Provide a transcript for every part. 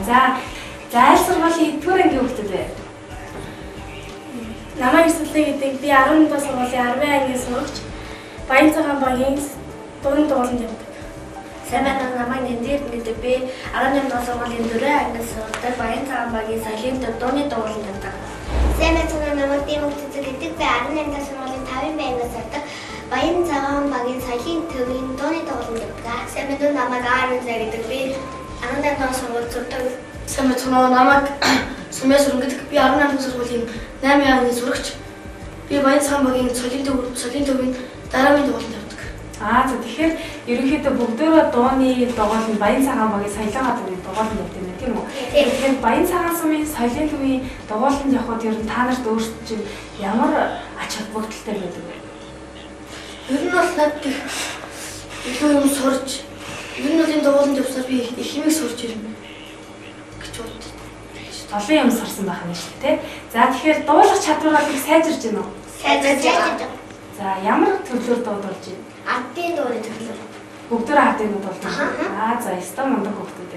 За зайл сургуулийн эдгээр ангийн хүүхдүүд бай. Намайг Сүлээ гэдэг би 11 дугаар сургуулийн 10 ангийн сурагч. Баян цагаан багийн дууны тоглолтод явдаг. Сайн байна уу? Намайг Нэнзэр гэдэг би 18 дугаар сургуулийн 4 ангийн сурагч. Баян цагаан багийн соёлын төв дууны тоглолтод явдаг. Сайн байна уу? Намайг Димөгцөг гэдэг би 18 дугаар сургуулийн 5 байнгын сурдаг. Баян цагаан багийн соёлын төвийн дууны тоглолтод явдаг. Сайн байна уу? Намайг Аарнзэ гэдэг би 18 дугаар сургуульд сурдаг. Сайн байна уу? Намайг Сүмээс өрн гэдэг би 18 дугаар сургуулийн 8 ангийн сурагч. Би Баян цагаан багийн соёлын төвийн дараагийн тоглолтод явдаг. За тэгэхээр ерөнхийдөө бүгдөө дууны тоглолт Баян цагаан багийн соёлын төвийн тоглолтод явдаг юм тийм үү? Тэгэхээр Баян цагаан сумын соёлын төвийн тоглолтод явхад ер нь та нарт өөрсдөд чинь ямар ач холбогдолтой байдаг вэ? Ер нь бол надад илүү юм сурч, ер нь бол энэ тоглолтод явсаар би их юм сурч ирнэ гэж боддог. Олон юм сурсан байх нь шүү дээ. За тэгэхээр дуулах чадвараа их сайжирч байна уу? Сайжирч байна. За ямар төрлөөр дуудулж байна? Ардын дууны төрлөөр. Бүгдөө ардын дуулж байна. За ястаа мундаг хүүхдүүд.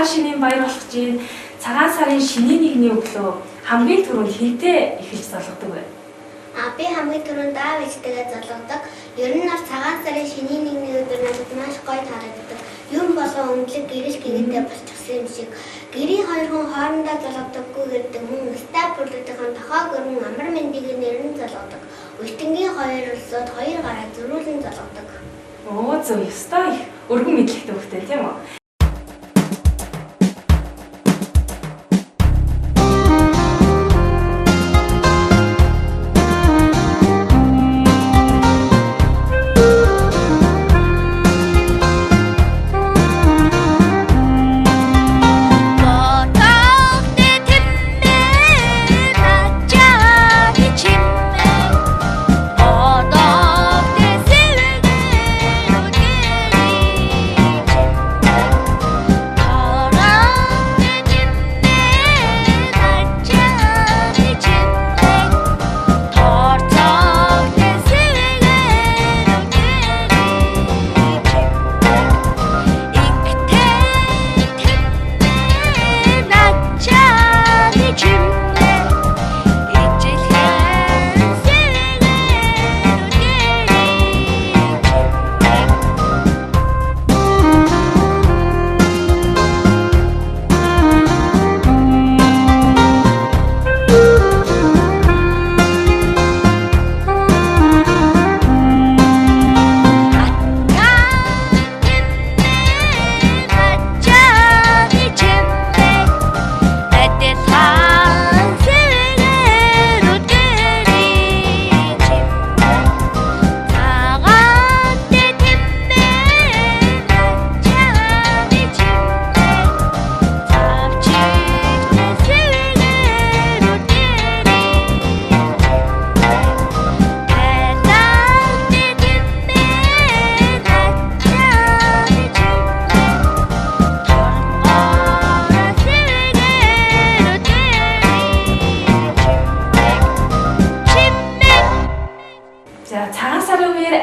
Сар шинийн баяр болох чинь цагаан сарын шинийн нэгний өглөө хамгийн түрүүнд хинтээ эхэлж залгадаг бай. Би хамгийн түрүүнд аав ээжтэйгээ залгадаг. Ер нь бол цагаан сарын шинийн нэгний өдөр надад маш гоё таалагддаг. Юм болон өмдлөг гэрэл гэгээдээ болчихсон юм шиг. Гэрийн хоёр хүн хоорондоо залгадаггүй гэдэг мөн стапурлуудын тохоог өрн амар мэндийг нэрэн залгадаг. Өлтөнгийн хоёр улсууд хоёр гараа зөрүүлэн залгадаг. Оо зөв ёстой их өргөн мэдлэгтэй хөхтэй тийм үү?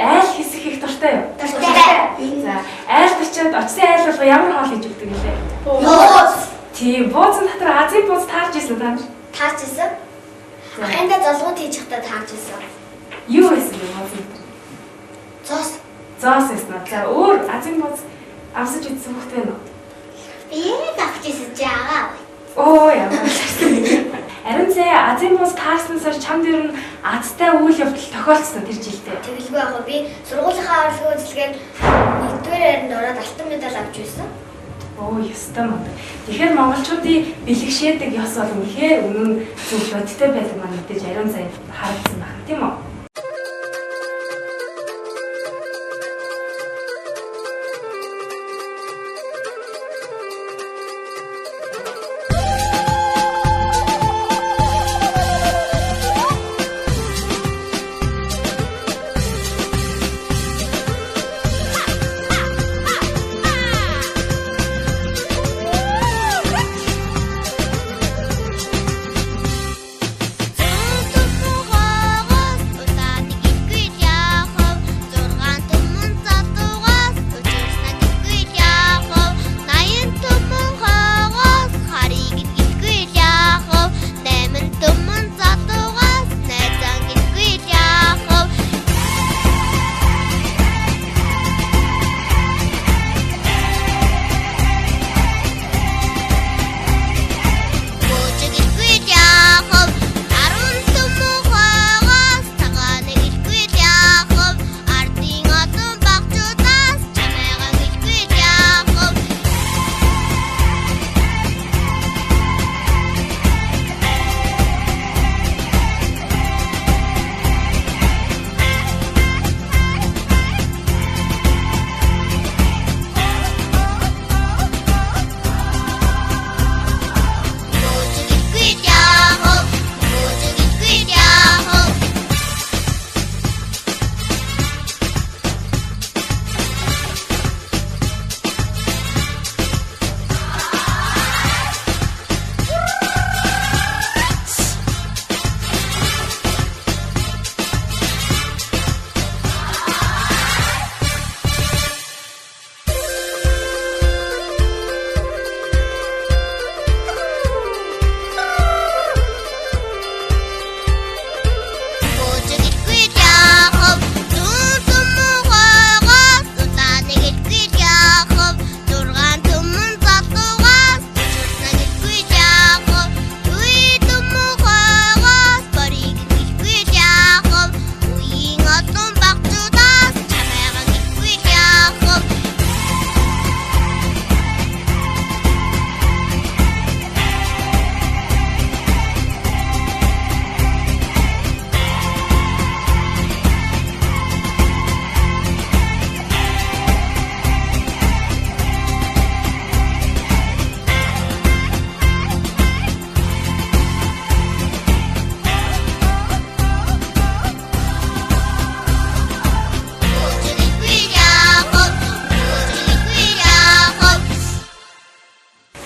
айл хэсэх их дуртай юу? Дуртай. За, айлд очиод очсон айл болго ямар хоол хийж өгдөг юм бэ? Бууз. Тийм, буузын дотор Азийн бууз таарч ирсэн та нар. Таарч ирсэн. Ахында золгууд хийж захтаа таарч ирсэн. Юу байсан бэ буузын дотор? Цос. Зоос байсан уу? За, өөр Азийн бууз авсаж идсэн хөхтэй нөө. Би авч ирсэн чи агаа. Оо ямар сайн. Харин зэ Азийн бууз таарснасаар чамд ер нь азтай үйл явдал тохиолдсон тэр жилдээ. Тэгэлгүй яг би сургуулийнхаа орлогын үзлэгээр 1-р хайранд ороод алтан медаль авч байсан. Оо ёстой мод. Тэгэхээр монголчуудын бэлгшээдэг ёс бол үнэхээр үнэн зөв бодтой байдаг маань мэдээж ариун зай харагдсан байна тийм үү?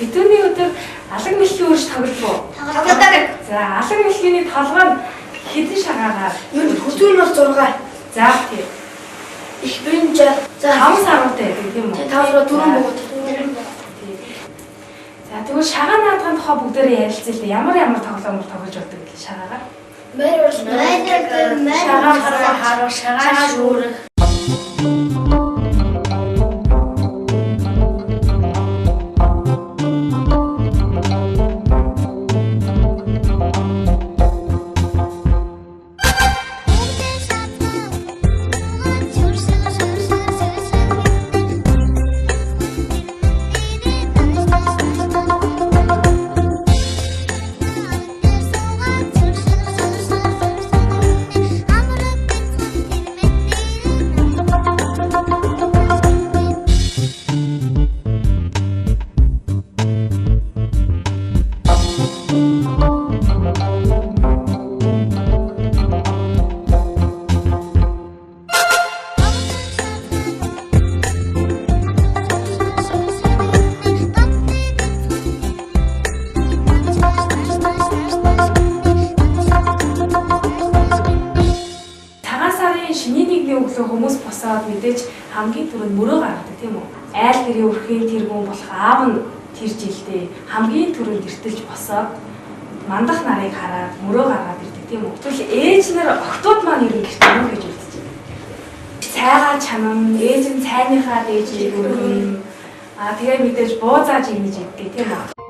Битүүний өдөр алан мэлхий үрж тоглоно. Тоглодог. За, алан мэлхийний толгой нь хэдэн шагаагаар? Юу хөтөн нь бол 6. За, тийм. Их бэн 60. За 5 саруутай байдаг тийм үү? тий 5 4 бөгөөд. За, тэгвэл шагаа наадгын тухай бүгдээрээ ярилцъя. Ямар тоглоомор тоглож болдог вэ шагаагаар? Мэр Шагаа хараа, шагаа шүүрэх. босоод мэдээж хамгийн түрүүнд мөрөө гаргадаг тийм үү? Айл гэрийн өрхийн тэргүүн болох аав нь тэр жилдээ хамгийн түрүүнд эртэлж босоод мандах нарыг хараад мөрөө гаргаад ирдэг тийм үү? Тэгвэл ээж нар охтууд маань ер нь гэрт юу гэж үзэж байна? Цайгаа чанам, ээж нь цайныхаа дээжийг өргөн тэгээ мэдээж бууzaаж ингэж иддэг тийм үү?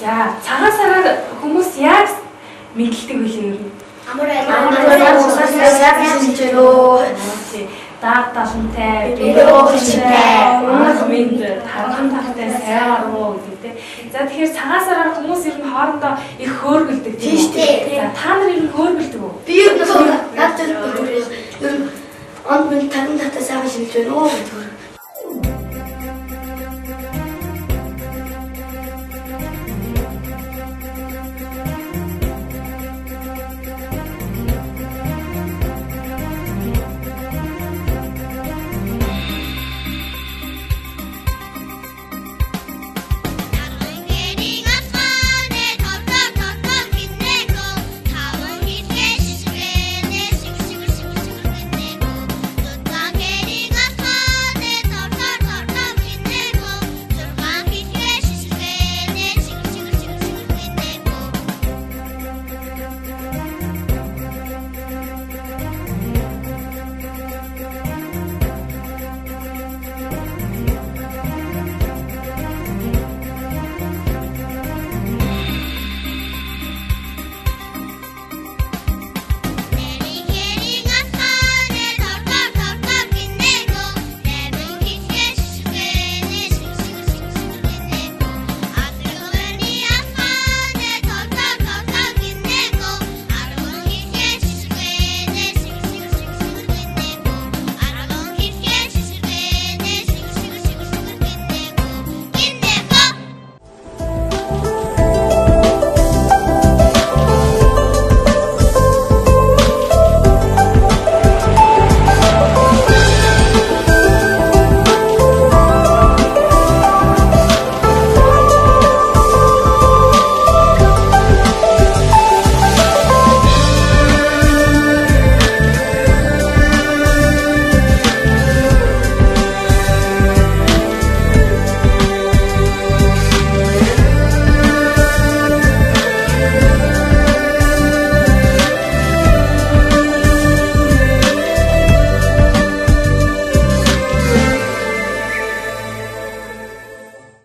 За цагаан сараар хүмүүс яаж мэдлдэг вэ ер нь? Дааг талантай, биологичтэй, үнэт тархан тавтай сайгаруу гэдэг. За тэгэхээр цагаан сараар хүмүүс ер нь хоорондоо их хөөргөлдөг тийм үү? За та нар ер нь хөөргөлдөг үү? Би ер нь надад ер нь он тархан тавтай сайгаар шилжиж байна уу гэдэг.